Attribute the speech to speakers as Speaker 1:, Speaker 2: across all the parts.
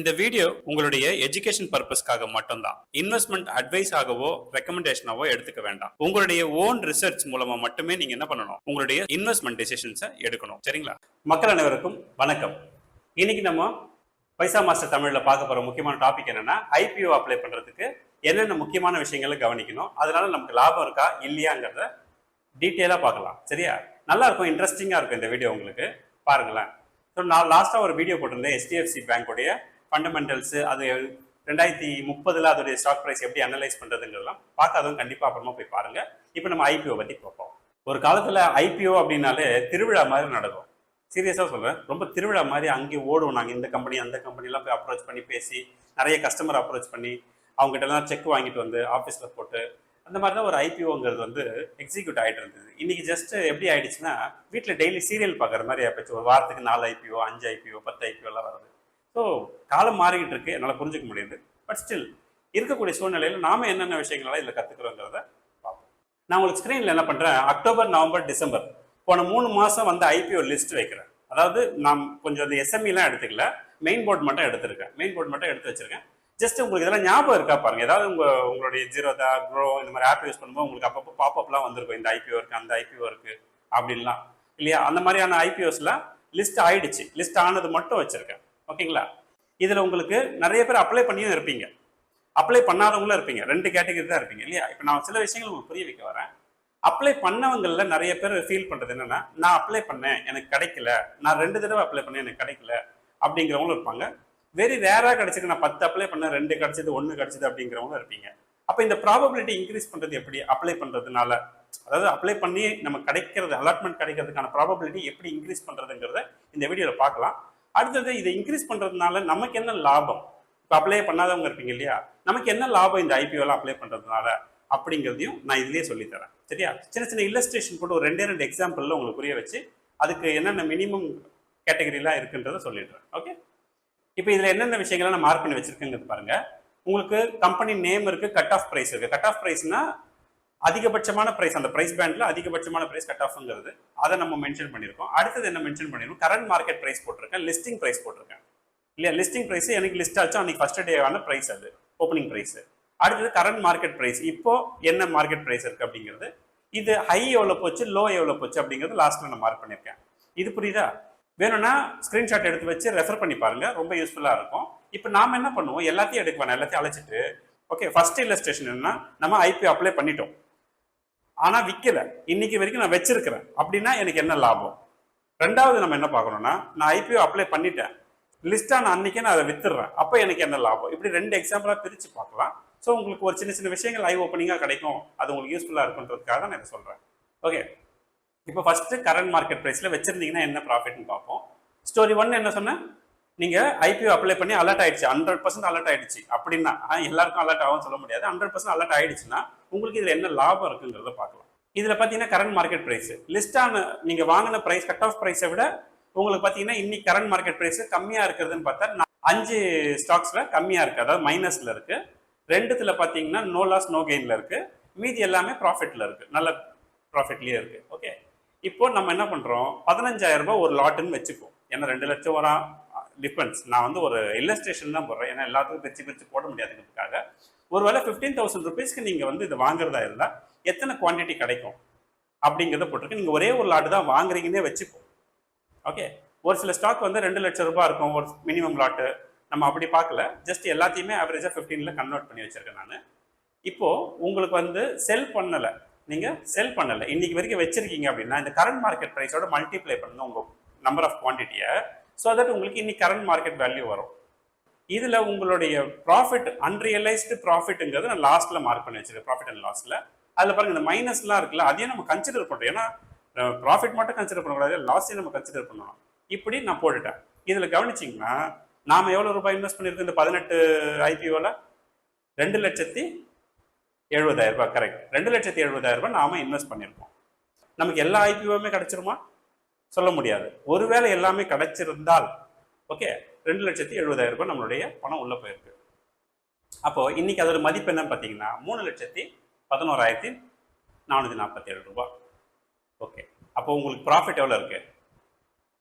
Speaker 1: இந்த வீடியோ உங்களுடைய எஜுகேஷன் பர்பஸ்க்காக மட்டும்தான். இன்வெஸ்ட்மெண்ட் அட்வைஸ் ஆகவோ ரெக்கமெண்டேஷனாவோ எடுத்துக்க வேண்டாம். உங்களுடைய ஓன் ரிசர்ச் மூலமா மட்டுமே நீங்க என்ன பண்ணணும், உங்களுடைய இன்வெஸ்ட்மெண்ட் டிசிஷன்ஸை எடுக்கணும். சரிங்களா? மக்கள் அனைவருக்கும் வணக்கம். இன்னைக்கு நம்ம பைசா மாஸ்டர் தமிழ்ல பார்க்க போற முக்கியமான டாபிக் என்னன்னா, ஐபிஓ அப்ளை பண்றதுக்கு என்னென்ன முக்கியமான விஷயங்களை கவனிக்கணும், அதனால நமக்கு லாபம் இருக்கா இல்லையாங்கிறத டீட்டெயிலா பார்க்கலாம். சரியா? நல்லா இருக்கும், இன்ட்ரெஸ்டிங்கா இருக்கும் இந்த வீடியோ. உங்களுக்கு பாருங்களேன். நான் லாஸ்டா ஒரு வீடியோ போட்டிருந்தேன், HDFC பேங்கோடைய ஃபண்டமெண்டல்ஸ், அது 2030 அதோடைய ஸ்டாக் ப்ரைஸ் எப்படி அனலைஸ் பண்றதுங்கிறதெல்லாம் பார்க்காதவங்க கண்டிப்பா அப்புறமா போய் பாருங்க. இப்போ நம்ம ஐபிஓ பத்தி பார்ப்போம். ஒரு காலத்துல ஐபிஓ அப்படின்னாலே திருவிழா மாதிரி நடக்கும். சீரியஸா சொல்றேன், ரொம்ப திருவிழா மாதிரி அங்கேயும் ஓடுவோம். நாங்கள் இந்த கம்பெனி அந்த கம்பெனிலாம் போய் அப்ரோச் பண்ணி பேசி, நிறைய கஸ்டமர் அப்ரோச் பண்ணி அவங்க கிட்ட எல்லாம் செக் வாங்கிட்டு வந்து ஆஃபீஸ்ல போட்டு, அந்த மாதிரி தான் ஒரு ஐபிஓங்கிறது வந்து எக்ஸிக்யூட் ஆகிட்டு இருந்தது. இன்னைக்கு ஜஸ்ட் எப்படி ஆயிடுச்சுன்னா, வீட்டில் டெய்லி சீரியல் பார்க்குற மாதிரி ஆயிடுச்சு. ஒரு வாரத்துக்கு 4 ஐபிஓ 5 ஐபிஓ 10 ஐபிஓ எல்லாம் வருது. ஸோ காலம் மாறிக்கிட்டு இருக்கு, என்னால் புரிஞ்சுக்க முடியுது. பட் ஸ்டில் இருக்கக்கூடிய சூழ்நிலையில் நாம என்னென்ன விஷயங்களால இதில் கற்றுக்குறோங்கிறத பார்ப்போம். நான் உங்களுக்கு ஸ்க்ரீனில் என்ன பண்ணுறேன், அக்டோபர் நவம்பர் டிசம்பர் போன 3 மாதம் வந்து ஐபிஓ லிஸ்ட் வைக்கிறேன். அதாவது நான் கொஞ்சம் அந்த எஸ்எம்இலாம் எடுத்துக்கல, மெயின் போர்டு மட்டும் எடுத்திருக்கேன். மெயின் போர்டு மட்டும் எடுத்து வச்சிருக்கேன். ஜஸ்ட் உங்களுக்கு இதெல்லாம் ஞாபகம் இருக்கா பாருங்க. ஏதாவது உங்களுடைய ஜீரோதா க்ரோ இந்த மாதிரி ஆப் யூஸ் பண்ணும்போது உங்களுக்கு அப்பப்போ பாப்அப்லாம் வந்திருக்கும், இந்த ஐபிஓ இருக்கு அந்த ஐபிஓ இருக்கு அப்படின்லாம் இல்லையா? அந்த மாதிரியான ஐபிஓஸ்லாம் லிஸ்ட் ஆயிடுச்சு. லிஸ்ட் ஆனது மட்டும் வச்சிருக்கேன். ஓகேங்களா? இதுல உங்களுக்கு நிறைய பேர் அப்ளை பண்ணியும் இருப்பீங்க, அப்ளை பண்ணாதவங்களும் இருப்பீங்க. 2 கேட்டகரி தான் இருப்பீங்க இல்லையா? இப்போ நான் சில விஷயங்கள் உங்களுக்கு புரிய வைக்க வரேன். அப்ளை பண்ணவங்கள்ல நிறைய பேர் ஃபீல் பண்றது என்னன்னா, நான் அப்ளை பண்ணேன் எனக்கு கிடைக்கல, நான் 2 தடவை அப்ளை பண்ணேன் எனக்கு கிடைக்கல அப்படிங்கிறவங்களும் இருப்பாங்க. வெரி ரேரா கிடைச்சிருக்கு, நான் 10 அப்ளை பண்ணேன் 2 கிடைச்சது 1 கிடைச்சது அப்படிங்கிறவங்களும் இருப்பீங்க. அப்போ இந்த ப்ராபபிலிட்டி இன்க்ரீஸ் பண்றது எப்படி? அப்ளை பண்றதுனால, அதாவது அப்ளை பண்ணி நம்ம கிடைக்கிறது, அலாட்மெண்ட் கிடைக்கிறதுக்கான ப்ராபபிலிட்டி எப்படி இன்க்ரீஸ் பண்றதுங்கிறத இந்த வீடியோல பார்க்கலாம். அடுத்தது இதை இன்க்ரீஸ் பண்றதுனால நமக்கு என்ன லாபம்? இப்போ அப்ளை பண்ணாதவங்க இருப்பீங்க இல்லையா, நமக்கு என்ன லாபம் இந்த ஐபிஓலாம் அப்ளை பண்றதுனால அப்படிங்கிறதையும் நான் இதுலயே சொல்லித்தரேன். சரியா? சின்ன சின்ன இல்லஸ்ட்ரேஷன் போட்டு ஒரு 2 எக்ஸாம்பிள்ல உங்களுக்கு புரிய வச்சு அதுக்கு என்னென்ன மினிமம் கேட்டகரிலாம் இருக்குன்றதை சொல்லிடுறேன். ஓகே? இப்போ இதுல என்னென்ன விஷயங்கள்லாம் நான் மார்க் பண்ணி வச்சிருக்கேங்கிறது பாருங்க. உங்களுக்கு கம்பெனி நேம் இருக்கு, கட் ஆஃப் பிரைஸ் இருக்கு. கட் ஆஃப் பிரைஸ்னா அதிகபட்சமான பிரைஸ், அந்த பிரைஸ் பேண்ட்ல அதிகபட்சமான பிரைஸ் கட் ஆஃப்ங்கிறது, அதை நம்ம மென்ஷன் பண்ணியிருக்கோம். அடுத்தது என்ன மென்ஷன் பண்ணிருக்கோம், கரண்ட் மார்க்கெட் பிரைஸ் போட்டிருக்கேன், லிஸ்டிங் பிரைஸ் போட்டிருக்கேன் இல்லையா? லிஸ்டிங் பிரைஸ் எனக்கு லிஸ்ட் ஆச்சு அன்னைக்கு ஃபர்ஸ்ட் டேவான பிரைஸ், அது ஓப்பனிங் பிரைஸ். அடுத்தது கரண்ட் மார்க்கெட் பிரைஸ், இப்போ என்ன மார்க்கெட் பிரைஸ் இருக்கு அப்படிங்கிறது. இது ஹை எவ்வளோ போச்சு, லோ எவ்வளோ போச்சு அப்படிங்கிறது லாஸ்ட்ல நான் மார்க் பண்ணியிருக்கேன். இது புரியுதா? வேணும்னா ஸ்கிரீன்ஷாட் எடுத்து வச்சு ரெஃபர் பண்ணி பாருங்க, ரொம்ப யூஸ்ஃபுல்லா இருக்கும். இப்போ நாம என்ன பண்ணுவோம், எல்லாத்தையும் எடுக்க வேணாம், எல்லாத்தையும் அழைச்சிட்டு ஓகே, ஃபர்ஸ்ட் இல்லஸ்ட்ரேஷன் என்னன்னா, நம்ம ஐபிஓ அப்ளை பண்ணிட்டோம் ஆனா விற்கல, இன்னைக்கு வரைக்கும் நான் வச்சிருக்கிறேன் அப்படின்னா எனக்கு என்ன லாபம்? ரெண்டாவது நம்ம என்ன பார்க்கணும்னா, நான் ஐபிஓ அப்ளை பண்ணிட்டேன், லிஸ்ட் ஆன அன்னைக்கே நான் அதை வித்துடுறேன், அப்போ எனக்கு என்ன லாபம்? இப்படி 2 எக்ஸாம்பிளா பிரிச்சு பார்க்கலாம். ஸோ உங்களுக்கு ஒரு சின்ன சின்ன விஷயங்கள் ஐ ஓப்பனிங்கா கிடைக்கும், அது உங்களுக்கு யூஸ்ஃபுல்லா இருக்குன்றதுக்காக தான் நான் இதை சொல்றேன். ஓகே, இப்போ ஃபர்ஸ்ட் கரண்ட் மார்க்கெட் பிரைஸ்ல வச்சிருந்தீங்கன்னா என்ன ப்ராஃபிட்னு பார்ப்போம். ஸ்டோரி 1 என்ன சொன்னேன், நீங்க ஐபிஓ அப்ளை பண்ணி அலர்ட் ஆயிடுச்சு, 100% அலர்ட் ஆயிடுச்சு அப்படின்னா, எல்லாருக்கும் அலர்ட் ஆகும் சொல்ல முடியாது, 100% அலர்ட் ஆயிடுச்சுன்னா உங்களுக்கு இதுல என்ன லாபம் இருக்குங்கிறத பார்க்கலாம். இதுல பாத்தீங்கன்னா கரண்ட் மார்க்கெட் பிரைஸ் லிஸ்ட் ஆன நீங்க வாங்கின பிரைஸ் கட் ஆஃப் பிரைஸை விட உங்களுக்கு பாத்தீங்கன்னா இன்னைக்கு கரண்ட் மார்க்கெட் பிரைஸ் கம்மியா இருக்குதுன்னு பார்த்தா 5 ஸ்டாக்ஸ்ல கம்மியா இருக்கு, அதாவது மைனஸ்ல இருக்கு. 2த்துல பாத்தீங்கன்னா நோ லாஸ் நோ கெயின்ல இருக்கு, மீதி எல்லாமே ப்ராஃபிட்ல இருக்கு, நல்ல ப்ராஃபிட்லயே இருக்கு. ஓகே, இப்போ நம்ம என்ன பண்றோம், 15,000 ரூபாய் ஒரு லாட்டுன்னு வச்சுப்போம். ஏன்னா 2 லட்சம் வரா டிஃபரன்ஸ். நான் வந்து ஒரு இல்லஸ்ட்ரேஷன் தான் போடுறேன், ஏன்னா எல்லாத்துக்கும் பிரிச்சு போட முடியாதுங்கிறதுக்காக. ஒருவேளை 15,000 ருபீஸ்க்கு நீங்க வந்து இது வாங்குறதா இருந்தா எத்தனை குவான்டிட்டி கிடைக்கும் அப்படிங்கிறத போட்டிருக்கு. நீங்க ஒரே ஒரு லாட்டு தான் வாங்குறீங்கன்னே வச்சுப்போம். ஓகே, ஒரு சில ஸ்டாக் வந்து 2 லட்சம் ரூபாய் இருக்கும், ஒரு மினிமம் லாட்டு. நம்ம அப்படி பார்க்கல, ஜஸ்ட் எல்லாத்தையுமே ஆவரேஜா 15ல கன்வெர்ட் பண்ணி வச்சிருக்கேன் நான். இப்போ உங்களுக்கு வந்து செல் பண்ணல, நீங்க செல் பண்ணல, இன்னைக்கு வரைக்கும் வச்சிருக்கீங்க அப்படின்னா இந்த கரண்ட் மார்க்கெட் பிரைஸோட மல்டிப்ளை பண்ணுங்க உங்க நம்பர் ஆஃப் குவான்டிட்டியை. ஸோ தட் உங்களுக்கு இன்னைக்கு கரண்ட் மார்க்கெட் வேல்யூ வரும். இதுல உங்களுடைய ப்ராஃபிட், அன்ரியலைஸ்டு ப்ராஃபிட்ங்கிறது நான் லாஸ்ட்ல மார்க் பண்ணி வச்சிருக்கேன், ப்ராஃபிட் அண்ட் லாஸ்ட்ல. அதுல பாருங்க இந்த மைனஸ்லாம் இருக்குல்ல, அதையும் நம்ம கன்சிடர் பண்றோம். ஏன்னா ப்ராஃபிட் மட்டும் கன்சிடர் பண்ணக்கூடாது, லாஸையும் நம்ம கன்சிடர் பண்ணணும். இப்படி நான் போட்டுட்டேன். இதுல கவனிச்சிங்கன்னா நாம எவ்வளவு ரூபாய் இன்வெஸ்ட் பண்ணிருக்கோம் இந்த 18 ஐபிஓல, 2,70,000 ரூபாய். கரெக்ட், 2,70,000 ரூபாய் நாம இன்வெஸ்ட் பண்ணிருக்கோம். நமக்கு எல்லா ஐபிஓவுமே கிடைச்சிருமா? சொல்ல முடியாது. ஒருவேளை எல்லாமே கிடைச்சிருந்தால் ஓகே, 2,70,000 ரூபாய் நம்மளுடைய பணம் உள்ள போயிருக்கு. அப்போ இன்னைக்கு அதோட மதிப்பு என்னன்னு பார்த்தீங்கன்னா 3,11,447 ரூபாய். ஓகே, அப்போ உங்களுக்கு ப்ராஃபிட் எவ்வளோ இருக்கு?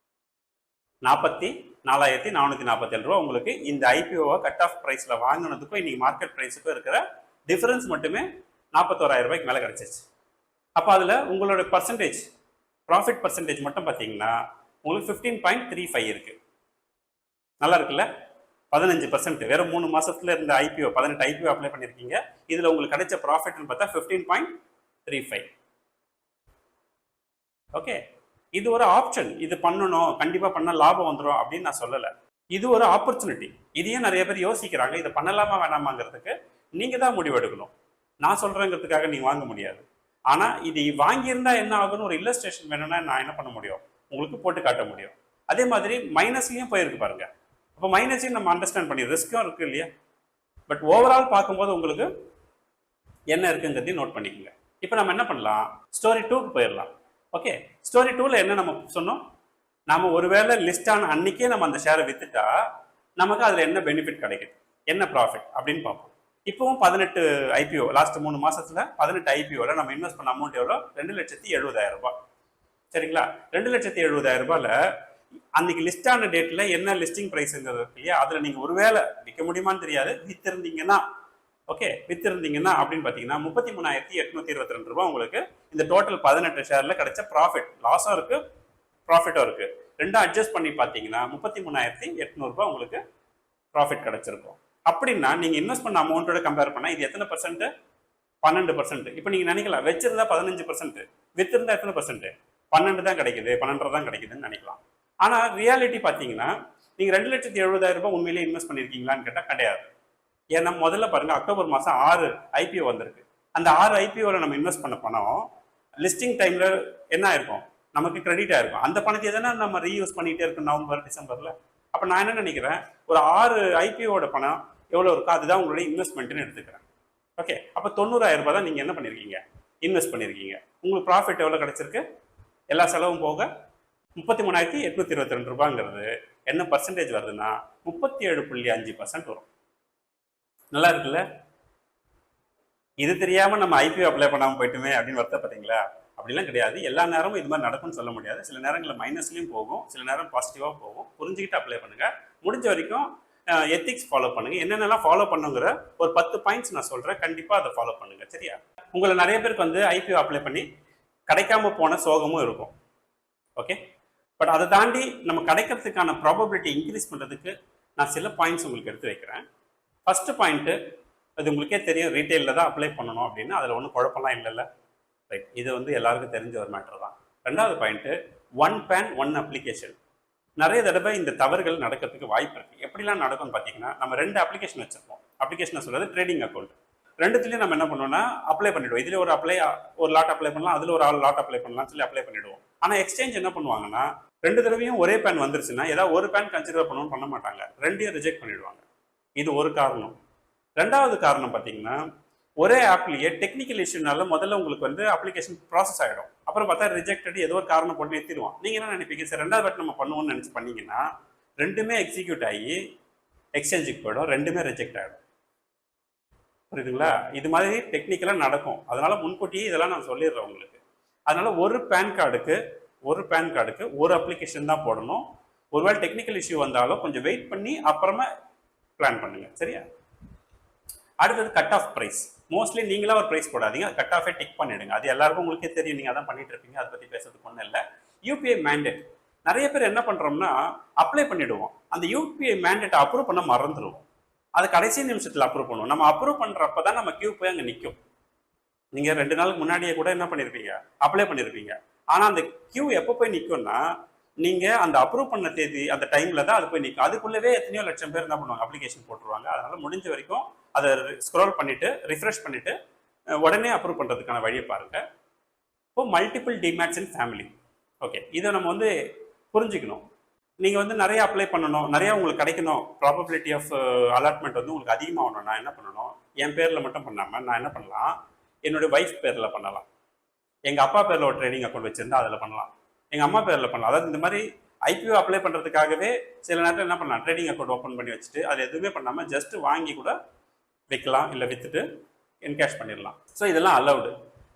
Speaker 1: 46 4447 ரூபா உங்களுக்கு இந்த ஐபிஓவை கட் ஆஃப் பிரைஸ்ல வாங்கினதுக்கும் இன்னைக்கு மார்க்கெட் பிரைஸுக்கும் இருக்கிற டிஃபரன்ஸ் மட்டுமே 41,000 ரூபாய்க்கு மேலே கிடைச்சிச்சு. அப்போ அதில் உங்களோட பர்சன்டேஜ் ப்ராஃபிட் பர்சன்டேஜ் மட்டும் பார்த்தீங்கன்னா உங்களுக்கு 15.35 இருக்கு. நல்லா இருக்குல்ல? 15%. வெறும் 3 மாசத்துல இருந்த ஐபிஓ 18 ஐபிஓ அப்ளை பண்ணியிருக்கீங்க. இதில் உங்களுக்கு கிடைச்ச ப்ராஃபிட்னு பார்த்தா 15.35. ஓகே, இது ஒரு ஆப்ஷன். இது பண்ணணும், கண்டிப்பாக பண்ண லாபம் வந்துடும் அப்படின்னு நான் சொல்லலை. இது ஒரு ஆப்பர்ச்சுனிட்டி. இதையும் நிறைய பேர் யோசிக்கிறாங்க. இதை பண்ணலாமா வேணாமாங்கிறதுக்கு நீங்கள் தான் முடிவு எடுக்கணும். நான் சொல்கிறேங்கிறதுக்காக நீங்கள் வாங்க முடியாது. ஆனால் இது வாங்கியிருந்தா என்ன ஆகுன்னு ஒரு இல்லஸ்ட்ரேஷன் வேணும்னா நான் என்ன பண்ண முடியும், உங்களுக்கு போட்டு காட்ட முடியும். அதே மாதிரி மைனஸ்லையும் போயிருக்கு பாருங்க. அப்போ மைனஸையும் நம்ம அண்டர்ஸ்டாண்ட் பண்ணி ரிஸ்க்கும் இருக்குது இல்லையா? பட் ஓவரால் பார்க்கும்போது உங்களுக்கு என்ன இருக்குங்கிறதையும் நோட் பண்ணிக்கோங்க. இப்போ நம்ம என்ன பண்ணலாம், ஸ்டோரி 2க்கு போயிடலாம். ஓகே, ஸ்டோரி 2ல என்ன நம்ம சொன்னோம், நாம ஒருவேளை லிஸ்ட் ஆன அன்னைக்கே நம்ம அந்த ஷேரை வித்துட்டா நமக்கு அதில் என்ன பெனிஃபிட் கிடைக்குது, என்ன ப்ராஃபிட் அப்படின்னு பார்ப்போம். இப்போவும் 18 ஐபிஓ லாஸ்ட் 3 மாசத்துல 18 ஐபிஓல நம்ம இன்வெஸ்ட் பண்ண அமௌண்ட் எவ்வளோ, 2,70,000 ரூபாய். சரிங்களா? 2,70,000 ரூபாயில அன்னைக்கு லிஸ்ட் ஆன டேட்ல என்ன லிஸ்டிங் பிரைஸ்ங்கிறது இல்லையா, அதுல நீங்க ஒருவேளை விற்க முடியுமான்னு தெரியாது, வித்திருந்தீங்கன்னா ஓகே, வித்திருந்தீங்கன்னா அப்படின்னு பார்த்தீங்கன்னா 33,822 ரூபாய் உங்களுக்கு இந்த டோட்டல் 18 ஷேர்ல கிடைச்ச ப்ராஃபிட். லாஸும் இருக்கு, ப்ராஃபிட்டும் இருக்கு. ரெண்டும் அட்ஜஸ்ட் பண்ணி பார்த்தீங்கன்னா 33,800 ரூபாய் உங்களுக்கு ப்ராஃபிட் கிடைச்சிருக்கும். அப்படின்னா நீங்க இன்வெஸ்ட் பண்ண அமௌண்ட்டோட கம்பேர் பண்ணா இது எத்தனை பர்சன்ட், 12%. இப்போ நீங்க நினைக்கலாம் வச்சிருந்தா 15%, வித்திருந்தா எத்தனை பர்சன்ட், 12 தான் கிடைக்குது, 12 தான் கிடைக்குதுன்னு நினைக்கலாம். ஆனா ரியாலிட்டி பார்த்தீங்கன்னா நீங்க 2,70,000 ரூபாய் உண்மையிலேயே இன்வெஸ்ட் பண்ணிருக்கீங்களான்னு கேட்டால் கிடையாது. ஏன்னா முதல்ல பாருங்க, அக்டோபர் மாதம் 6 ஐபிஓ வந்திருக்கு. அந்த 6 ஐபிஓவில் நம்ம இன்வெஸ்ட் பண்ண பணம் லிஸ்டிங் டைம்ல என்ன ஆயிருக்கும், நமக்கு கிரெடிட் ஆயிருக்கும். அந்த பணத்தை எதனா நம்ம ரீயூஸ் பண்ணிட்டே இருக்கோம் நவம்பர் டிசம்பர்ல. அப்போ நான் என்ன நினைக்கிறேன், ஒரு 6 ஐபிஓட பணம் எவ்வளோ இருக்கோ அதுதான் உங்களுடைய இன்வெஸ்ட்மெண்ட்னு எடுத்துக்கிறேன். ஓகே, அப்போ 90,000 ரூபாய் தான் நீங்கள் என்ன பண்ணியிருக்கீங்க, இன்வெஸ்ட் பண்ணியிருக்கீங்க. உங்களுக்கு ப்ராஃபிட் எவ்வளோ கிடைச்சிருக்கு, எல்லா செலவும் போக 33,822 ரூபாங்கிறது என்ன பர்சன்டேஜ் வருதுன்னா 37.5% வரும். நல்லா இருக்குல்ல? இது தெரியாம நம்ம ஐபிஓ அப்ளை பண்ணாமல் போயிட்டுமே அப்படின்னு வருத்தப்பட்டீங்களா? அப்படிலாம் கிடையாது. எல்லா நேரமும் இது மாதிரி நடக்கும்னு சொல்ல முடியாது. சில நேரங்களில் மைனஸ்லையும் போகும், சில நேரம் பாசிட்டிவாக போகும். புரிஞ்சுக்கிட்டு அப்ளை பண்ணுங்க. முடிஞ்ச வரைக்கும் எத்திக்ஸ் ஃபாலோ பண்ணுங்க. என்னென்னலாம் ஃபாலோ பண்ணுங்கிற ஒரு 10 பாயிண்ட்ஸ் நான் சொல்றேன், கண்டிப்பா அதை ஃபாலோ பண்ணுங்க. சரியா? உங்களை நிறைய பேருக்கு வந்து ஐபிஓ அப்ளை பண்ணி கிடைக்காம போன சோகமும் இருக்கும். ஓகே, பட் அதை தாண்டி நம்ம கிடைக்கிறதுக்கான ப்ராபபிலிட்டி இன்க்ரீஸ் பண்றதுக்கு நான் சில பாயிண்ட்ஸ் உங்களுக்கு எடுத்து வைக்கிறேன். ஃபர்ஸ்ட் பாயிண்ட்டு, அது உங்களுக்கே தெரியும், ரீட்டெயிலில் தான் அப்ளை பண்ணணும் அப்படின்னு, அதில் ஒன்றும் குழப்பம்லாம் இல்லைல்ல. ரைட், இது வந்து எல்லாருக்கும் தெரிஞ்ச ஒரு மேட்டர் தான். ரெண்டாவது பாயிண்ட்டு, 1 PAN 1 அப்ளிகேஷன். நிறைய தடவை இந்த தவறுகள் நடக்கிறதுக்கு வாய்ப்பு இருக்குது. எப்படிலாம் நடக்கும்னு பார்த்தீங்கன்னா, நம்ம 2 அப்ளிகேஷன் வச்சுருப்போம். அப்ளிகேஷனை சொல்கிறது ட்ரேடிங் அக்கௌண்ட். ரெண்டுத்துலேயும் நம்ம என்ன பண்ணுவோம்னா அப்ளை பண்ணிவிடுவோம். இதில் ஒரு லாட் அப்ளை பண்ணலாம், அதில் ஒரு லாட் அப்ளை பண்ணலாம் சொல்லி அப்ளை பண்ணிவிடுவோம். ஆனால் எக்ஸ்சேஞ்ச் என்ன பண்ணுவாங்கன்னா, 2 தடவையும் ஒரே பேன் வந்துருச்சுன்னா ஏதாவது ஒரு பேன் கன்சிடர் பண்ணணும்னு பண்ண மாட்டாங்க, 2ஐயும் ரிஜெக்ட் பண்ணிவிடுவாங்க. இது ஒரு காரணம். ரெண்டாவது காரணம் பார்த்தீங்கன்னா, ஒரே ஆப்லேயே டெக்னிக்கல் இஷ்யூனால முதல்ல உங்களுக்கு வந்து அப்ளிகேஷன் ப்ராசஸ் ஆகிடும். அப்புறம் பார்த்தா ரிஜெக்டட், ஏதோ ஒரு காரணம் போட்டு நிறுத்திடுவோம். நீங்கள் என்ன நினைப்பீங்க, சார் ரெண்டாவது வாட்டி நம்ம பண்ணுவோம்னு நினச்சி பண்ணீங்கன்னா ரெண்டுமே எக்ஸிக்யூட் ஆகி எக்ஸ்சேஞ்சுக்கு போயிடும், ரெண்டுமே ரிஜெக்ட் ஆகிடும். புரியுதுங்களா? இது மாதிரி டெக்னிக்கலாக நடக்கும். அதனால முன்கூட்டியே இதெல்லாம் நான் சொல்லிடுறேன் உங்களுக்கு. அதனால ஒரு பேன் கார்டுக்கு ஒரு அப்ளிகேஷன் தான் போடணும். ஒருவேளை டெக்னிக்கல் இஷ்யூ வந்தாலும் கொஞ்சம் வெயிட் பண்ணி அப்புறமா பிளான் பண்ணுங்க. சரியா? அடுத்தது கட் ஆஃப் பிரைஸ். மோஸ்ட்லி நீங்களா ஒரு பிரைஸ் போடாதீங்க, கட் ஆஃபே டிக் பண்ணிடுங்க. அது எல்லாருக்கும் உங்களுக்கே தெரியும், நீங்க அதான் பண்ணிட்டு இருப்பீங்க, அதை பத்தி பேசுறதுக்கு ஒன்றும் இல்லை. UPI mandate. நிறைய பேர் என்ன பண்றோம்னா அப்ளை பண்ணிடுவோம், அந்த யூபிஐ மேண்டேட் அப்ரூவ் பண்ண மறந்துடுவோம். அது கடைசி நிமிஷத்துல அப்ரூவ் பண்ணுவோம். நம்ம அப்ரூவ் பண்றப்பதான் நம்ம கியூ போய் அங்கே நிற்கும். நீங்க 2 நாளுக்கு முன்னாடியே கூட என்ன பண்ணிருப்பீங்க, அப்ளை பண்ணிருப்பீங்க. ஆனா அந்த கியூ எப்போ போய் நிற்கும்னா, நீங்க அந்த அப்ரூவ் பண்ண தேதி அந்த டைம்ல தான் அது போய் நிற்கும். அதுக்குள்ளவே எத்தனையோ லட்சம் பேர் என்ன பண்ணுவாங்க, அப்ளிகேஷன் போட்டுருவாங்க. அதனால முடிஞ்ச வரைக்கும் அதை ஸ்க்ரோல் பண்ணிட்டு ரிஃப்ரெஷ் பண்ணிட்டு உடனே அப்ரூவ் பண்றதுக்கான வழியை பாருங்க. இப்போ மல்டிபிள் டிமேட்ஸ் இன் ஃபேமிலி. ஓகே, இதை நம்ம வந்து புரிஞ்சுக்கணும். நீங்க வந்து நிறைய அப்ளை பண்ணணும், நிறைய உங்களுக்கு கிடைக்கணும், ப்ராபபிலிட்டி ஆஃப் அலாட்மெண்ட் வந்து உங்களுக்கு அதிகமாகணும். நான் என்ன பண்ணணும், என் பேர்ல மட்டும் பண்ணாம நான் என்ன பண்ணலாம், என்னுடைய ஒய்ஃப் பேர்ல பண்ணலாம், எங்க அப்பா பேர்ல ஒரு ட்ரேடிங் அக்கௌண்ட் வச்சிருந்தா அதுல பண்ணலாம், எங்க அம்மா பேர்ல பண்ணலாம். அதாவது இந்த மாதிரி ஐபிஓ அப்ளை பண்றதுக்காகவே சில நேரத்தில் என்ன பண்ணலாம், ட்ரேடிங் அக்கௌண்ட் ஓப்பன் பண்ணி வச்சுட்டு அது எதுவுமே பண்ணாம ஜஸ்ட் வாங்கி கூட வைக்கலாம், இல்லை வித்துட்டு என்கேஷ் பண்ணிடலாம். ஸோ இதெல்லாம் அலவுடு.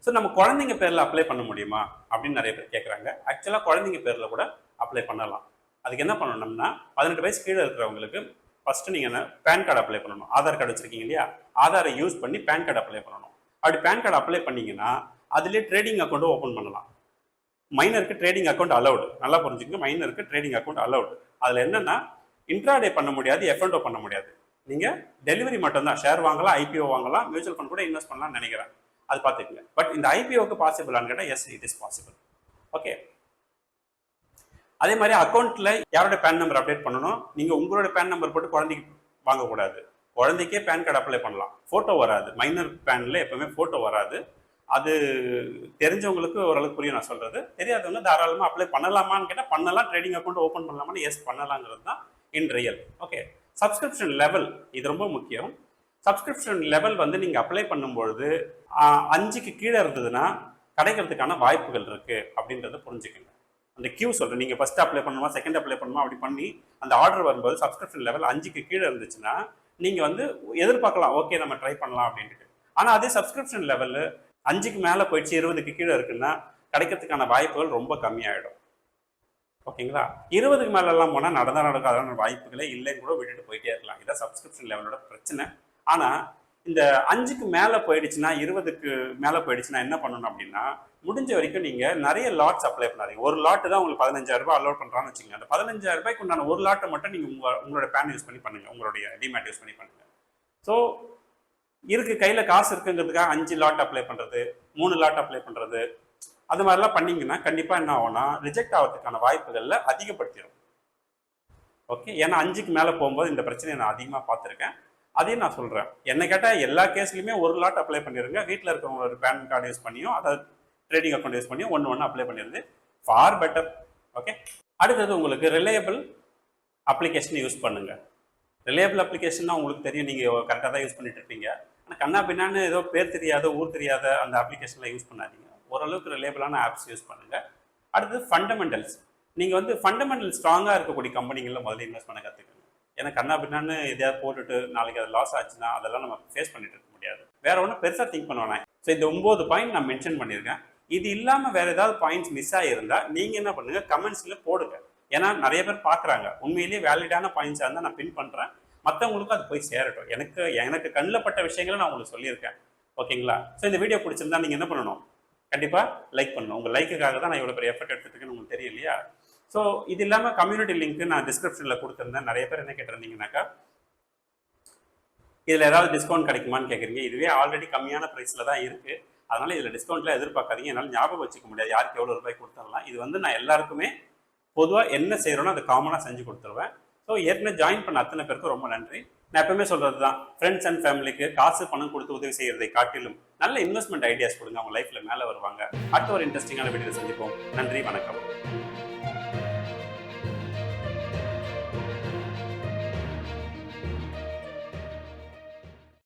Speaker 1: ஸோ நம்ம குழந்தைங்க பேர்ல அப்ளை பண்ண முடியுமா அப்படின்னு நிறைய பேர் கேட்குறாங்க. ஆக்சுவலாக குழந்தைங்க பேர்ல கூட அப்ளை பண்ணலாம். அதுக்கு என்ன பண்ணணும்னா 18 வயசு கீழே இருக்கிறவங்களுக்கு ஃபர்ஸ்ட் நீங்க என்ன பேன் கார்டு அப்ளை பண்ணணும். ஆதார் கார்டு வச்சிருக்கீங்க இல்லையா, ஆதாரை யூஸ் பண்ணி பேன் கார்டு அப்ளை பண்ணணும். அப்படி பேன் கார்டு அப்ளை பண்ணீங்கன்னா அதுலேயே ட்ரேடிங் அக்கௌண்ட் ஓப்பன் பண்ணலாம். மைனருக்கு ட்ரேடிங் அக்கௌண்ட் அலௌடு, நல்லா புரிஞ்சுக்கங்க, மைனருக்கு ட்ரேடிங் அக்கௌண்ட் அலௌடு. அதில் என்னன்னா இன்ட்ராடே பண்ண முடியாது, எஃப்என்டோ பண்ண முடியாது. நீங்க டெலிவரி மட்டும் தான், ஷேர் வாங்கலாம், ஐபிஓ வாங்கலாம், மியூச்சுவல் ஃபண்ட் கூட இன்வெஸ்ட் பண்ணலாம்னு நினைக்கிறேன், அது பார்த்துக்கங்க. பட் இந்த ஐபிஓக்கு பாசிபிளான்னு கேட்டால் yes, it is possible. Okay. அதே மாதிரி அக்கௌண்ட்ல யாரோட பேன் நம்பர் அப்டேட் பண்ணணும், நீங்க உங்களோட பேன் நம்பர் போட்டு குழந்தைக்கு வாங்கக்கூடாது. குழந்தைக்கே பேன் கார்டு அப்ளை பண்ணலாம், போட்டோ வராது. மைனர் பேன்ல எப்பவுமே போட்டோ வராது. அது தெரிஞ்சவங்களுக்கு ஓரளவுக்கு புரியும் நான் சொல்றது. தெரியாதவங்க தாராளமாக அப்ளை பண்ணலாமான்னு கேட்டால் பண்ணலாம். ட்ரேடிங் அக்கௌண்ட் ஓப்பன் பண்ணலாமான்னு எஸ் பண்ணலாங்கிறது தான் இன் ரியல். ஓகே. சப்ஸ்கிரிப்ஷன் லெவல் இது ரொம்ப முக்கியம். சப்ஸ்கிரிப்ஷன் லெவல் வந்து நீங்கள் அப்ளை பண்ணும்பொழுது 5க்கு கீழே இருந்ததுன்னா கிடைக்கிறதுக்கான வாய்ப்புகள் இருக்கு அப்படின்றத புரிஞ்சுக்கோங்க. அந்த கியூ சொல்கிறேன், நீங்கள் ஃபர்ஸ்ட் அப்ளை பண்ணுமா செகண்ட் அப்ளை பண்ணுமா அப்படி பண்ணி அந்த ஆர்டர் வரும்போது சப்ஸ்கிரிப்ஷன் லெவல் 5க்கு கீழே இருந்துச்சுன்னா நீங்கள் வந்து எதிர்பார்க்கலாம், ஓகே நம்ம ட்ரை பண்ணலாம் அப்படின்ட்டு. ஆனால் அதே சப்ஸ்கிரிப்ஷன் லெவலு 5க்கு மேலே போயிடுச்சு 20க்கு கீழே இருக்குன்னா கிடைக்கிறதுக்கான வாய்ப்புகள் ரொம்ப கம்மியாயிடும். ஓகேங்களா. 20க்கு மேலெல்லாம் போனால் நடக்காத வாய்ப்புகளே இல்லைன்னு கூட விட்டுட்டு போயிட்டே இருக்கலாம். இதான் சப்ஸ்கிரிப்ஷன் லெவலோட பிரச்சனை. ஆனால் இந்த 5க்கு மேலே போயிடுச்சுன்னா 20க்கு மேலே போயிடுச்சுன்னா என்ன பண்ணணும் அப்படின்னா, முடிஞ்ச வரைக்கும் நீங்கள் நிறைய லாட்ஸ் அப்ளை பண்ணாதீங்க. ஒரு லாட்டு தான் உங்களுக்கு 15,000 ரூபாய் அலோட் பண்ணுறான்னு வச்சுக்கோங்க. அந்த 15,000 ரூபாய்க்கு உண்டான ஒரு லாட்டை மட்டும் நீங்கள் உங்களோட பேன் யூஸ் பண்ணி பண்ணுங்க, உங்களுடைய டிமேட் யூஸ் பண்ணி பண்ணுங்க. ஸோ இருக்கு, கையில் காசு இருக்குங்கிறதுக்காக 5 லாட் அப்ளை பண்ணுறது, 3 லாட் அப்ளை பண்ணுறது, அது மாதிரிலாம் பண்ணீங்கன்னா கண்டிப்பாக என்ன ஆகும்னா ரிஜெக்ட் ஆகிறதுக்கான வாய்ப்புகளில் அதிகப்படுத்திடும். ஓகே. ஏன்னா 5க்கு மேலே போகும்போது இந்த பிரச்சனையை நான் அதிகமாக பார்த்துருக்கேன். அதையும் நான் சொல்கிறேன், என்ன கேட்டால் எல்லா கேஸ்லையுமே ஒரு லாட் அப்ளை பண்ணிடுங்க. வீட்டில் இருக்கிறவங்களோட பேன் கார்டு யூஸ் பண்ணியும் அதாவது ட்ரேடிங் அக்கௌண்ட் யூஸ் பண்ணியும் ஒன்று அப்ளை பண்ணிடுது, ஃபார் பெட்டர். ஓகே. அடுத்தது உங்களுக்கு ரிலையபிள் அப்ளிகேஷன் யூஸ் பண்ணுங்க. ரிலையபிள் அப்ளிகேஷன்னா உங்களுக்கு தெரியும், நீங்கள் கரெக்டாக தான் யூஸ் பண்ணிட்டு இருப்பீங்க. ஆனால் கண்ணா பின்னான்னு ஏதோ பேர் தெரியாத ஊர் தெரியாத அந்த அப்ளிகேஷன்லாம் யூஸ் பண்ணாதீங்க. ஓரளவுக்கு ரிலையபிளான ஆப்ஸ் யூஸ் பண்ணுங்க. அடுத்தது ஃபண்டமெண்டல்ஸ். நீங்கள் வந்து ஃபண்டமெண்டல் ஸ்ட்ராங்காக இருக்கக்கூடிய கம்பெனிகளில் முதல்ல இன்வெஸ்ட் பண்ண கற்றுக்கணும். ஏன்னா கண்ணா பின்னான்னு எதையாவது போட்டுட்டு நாளைக்கு அது லாஸ் ஆச்சுன்னா அதெல்லாம் நம்ம ஃபேஸ் பண்ணிட்டு இருக்க முடியாது. வேற ஒன்றும் பெருசாக திங்க் பண்ண வேணாம். ஸோ இந்த 9 பாயிண்ட் நான் மென்ஷன் பண்ணியிருக்கேன். இது இல்லாமல் வேற ஏதாவது பாயிண்ட்ஸ் மிஸ் ஆகியிருந்தா நீங்கள் என்ன பண்ணுங்க, கமெண்ட்ஸில் போடுங்க. ஏன்னா நிறைய பேர் பார்க்குறாங்க, உண்மையிலேயே வேலிடான பாயிண்ட்ஸாக இருந்தால் நான் பின் பண்ணுறேன், மற்றவங்களுக்கும் அது போய் சேரட்டும். எனக்கு கண்ணில் பட்ட விஷயங்களை நான் உங்களுக்கு சொல்லியிருக்கேன். ஓகேங்களா. ஸோ இந்த வீடியோ பிடிச்சிருந்தா நீங்கள் என்ன பண்ணணும், கண்டிப்பாக லைக் பண்ணணும். உங்கள் லைக்குக்காக தான் நான் இவ்வளோ பெரிய எஃபர்ட் எடுத்துருக்கேன்னு உங்களுக்கு தெரியும் இல்லையா. ஸோ இது இல்லாமல் கம்யூனிட்டி லிங்க் நான் டிஸ்கிரிப்ஷனில் கொடுத்துருந்தேன். நிறைய பேர் என்ன கேட்டிருந்தீங்கன்னாக்கா, இதில் ஏதாவது டிஸ்கவுண்ட் கிடைக்குமான்னு கேட்குறீங்க. இதுவே ஆல்ரெடி கம்மியான ப்ரைஸில் தான் இருக்குது. அதனால் இதில் டிஸ்கவுண்ட்லாம் எதிர்பார்க்காதீங்க. என்னால் ஞாபகம் வச்சுக்க முடியாது யாருக்கு எவ்வளோ ரூபாய் கொடுத்துடலாம். இது வந்து நான் எல்லாருக்குமே பொதுவாக என்ன செய்கிறோன்னா அதை காமனாக செஞ்சு கொடுத்துருவேன். ஸோ ஏற்கனவே ஜாயின் பண்ண அத்தனை பேருக்கும் ரொம்ப நன்றி. நான் எப்பவுமே சொல்கிறது தான், ஃப்ரெண்ட்ஸ் அண்ட் ஃபேமிலிக்கு காசு பணம் கொடுத்து உதவி செய்கிறதை காட்டிலும் நல்ல இன்வெஸ்ட்மெண்ட் ஐடியாஸ் கொடுங்க, அவங்க லைஃப்பில் மேலே வருவாங்க. அடுத்த ஒரு இன்ட்ரெஸ்டிங்கான வீடியோ சந்திப்போம். நன்றி, வணக்கம்.